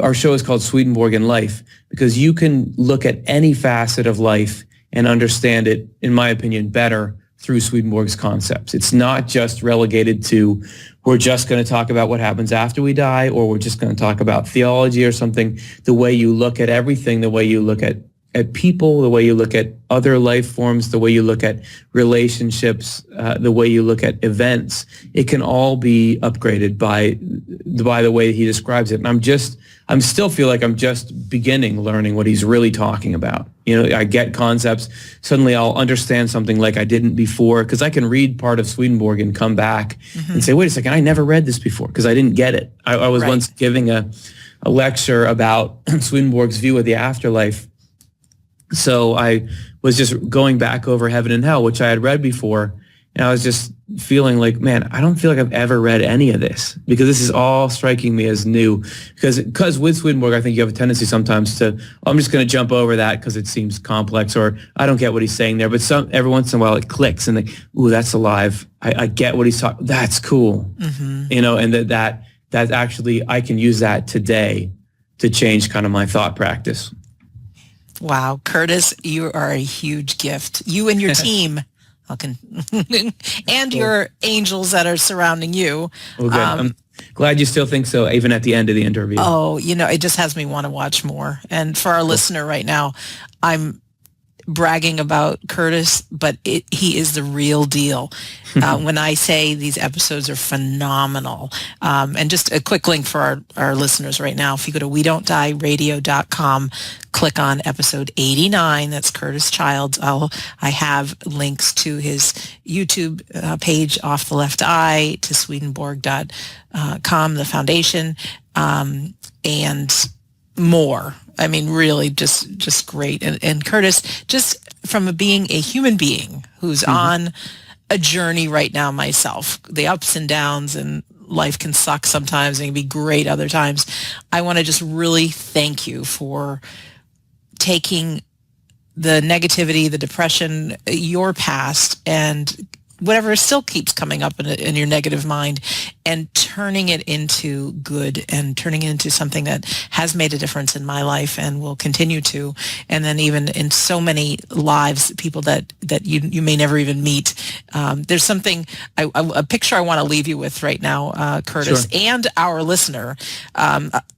our show is called Swedenborg in Life, because you can look at any facet of life and understand it, in my opinion, better through Swedenborg's concepts. It's not just relegated to, we're just going to talk about what happens after we die, or we're just going to talk about theology or something. The way you look at everything, the way you look at people, the way you look at other life forms, the way you look at relationships, the way you look at events, it can all be upgraded by the way he describes it. And I still feel like I'm just beginning learning what he's really talking about. I get concepts. Suddenly I'll understand something like I didn't before, because I can read part of Swedenborg and come back and say, wait a second, I never read this before because I didn't get it. I was once giving a lecture about Swedenborg's view of the afterlife. So I was just going back over Heaven and Hell, which I had read before. And I was just feeling like, man, I don't feel like I've ever read any of this, because this is all striking me as new. Because with Swedenborg, I think you have a tendency sometimes to, I'm just going to jump over that because it seems complex, or I don't get what he's saying there. But every once in a while it clicks and ooh, that's alive. I get what he's talking. That's cool. And that actually, I can use that today to change kind of my thought practice. Wow. Curtis, you are a huge gift. You and your team. And your angels that are surrounding you. Well, good. I'm glad you still think so, even at the end of the interview. Oh, it just has me want to watch more. And for our listener right now, bragging about Curtis, but he is the real deal. When I say these episodes are phenomenal. And just a quick link for our listeners right now. If you go to WeDon'tDieRadio.com, click on episode 89. That's Curtis Childs. I have links to his YouTube page, Off the Left Eye, to Swedenborg.com, the foundation, and more. I mean, really just great. And Curtis, just from being a human being who's on a journey right now myself, the ups and downs, and life can suck sometimes and can be great other times. I want to just really thank you for taking the negativity, the depression, your past, and whatever still keeps coming up in your negative mind, and turning it into good, and turning it into something that has made a difference in my life and will continue to, and then even in so many lives, people that you may never even meet. There's something, a picture I want to leave you with right now, Curtis, Sure. and our listener.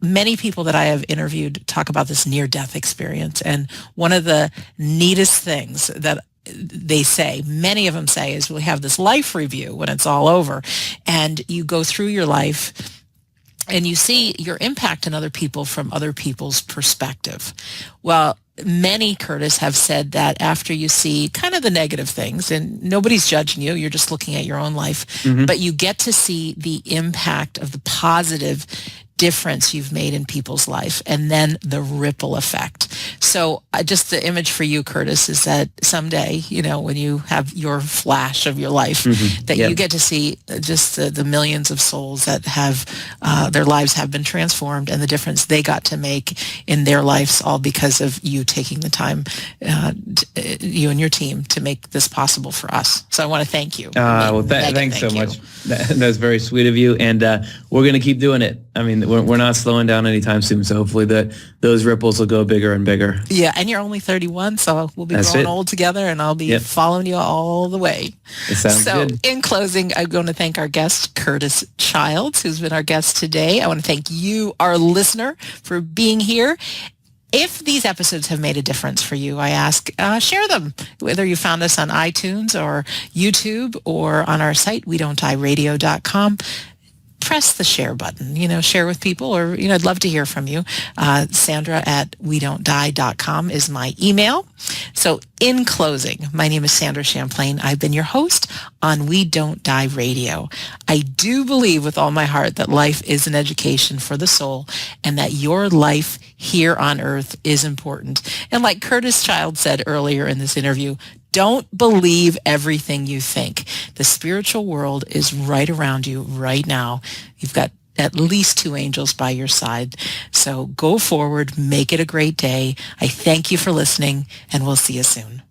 Many people that I have interviewed talk about this near-death experience, and one of the neatest things that they say, many of them say, is we have this life review when it's all over, and you go through your life and you see your impact on other people from other people's perspective. Well, many, Curtis, have said that after you see kind of the negative things, and nobody's judging you, you're just looking at your own life, but you get to see the impact of the positive difference you've made in people's life, and then the ripple effect. So just the image for you, Curtis, is that someday, when you have your flash of your life, that you get to see just the millions of souls that have their lives have been transformed, and the difference they got to make in their lives, all because of you taking the time, you and your team, to make this possible for us. So I want to thank you. Thanks so much. That's very sweet of you, and we're going to keep doing it. I mean, we're not slowing down anytime soon, so hopefully those ripples will go bigger and bigger. Yeah, and you're only 31, so we'll be growing old together, and I'll be following you all the way. It sounds good. In closing, I'm going to thank our guest, Curtis Childs, who's been our guest today. I want to thank you, our listener, for being here. If these episodes have made a difference for you, I ask, share them, whether you found us on iTunes or YouTube or on our site, WeDon'tDieRadio.com. Press the share button, share with people, or, I'd love to hear from you. Sandra at WeDon'tDie.com is my email. So in closing, my name is Sandra Champlain. I've been your host on We Don't Die Radio. I do believe with all my heart that life is an education for the soul, and that your life here on earth is important. And like Curtis Child said earlier in this interview, don't believe everything you think. The spiritual world is right around you right now. You've got at least 2 angels by your side. So go forward, make it a great day. I thank you for listening, and we'll see you soon.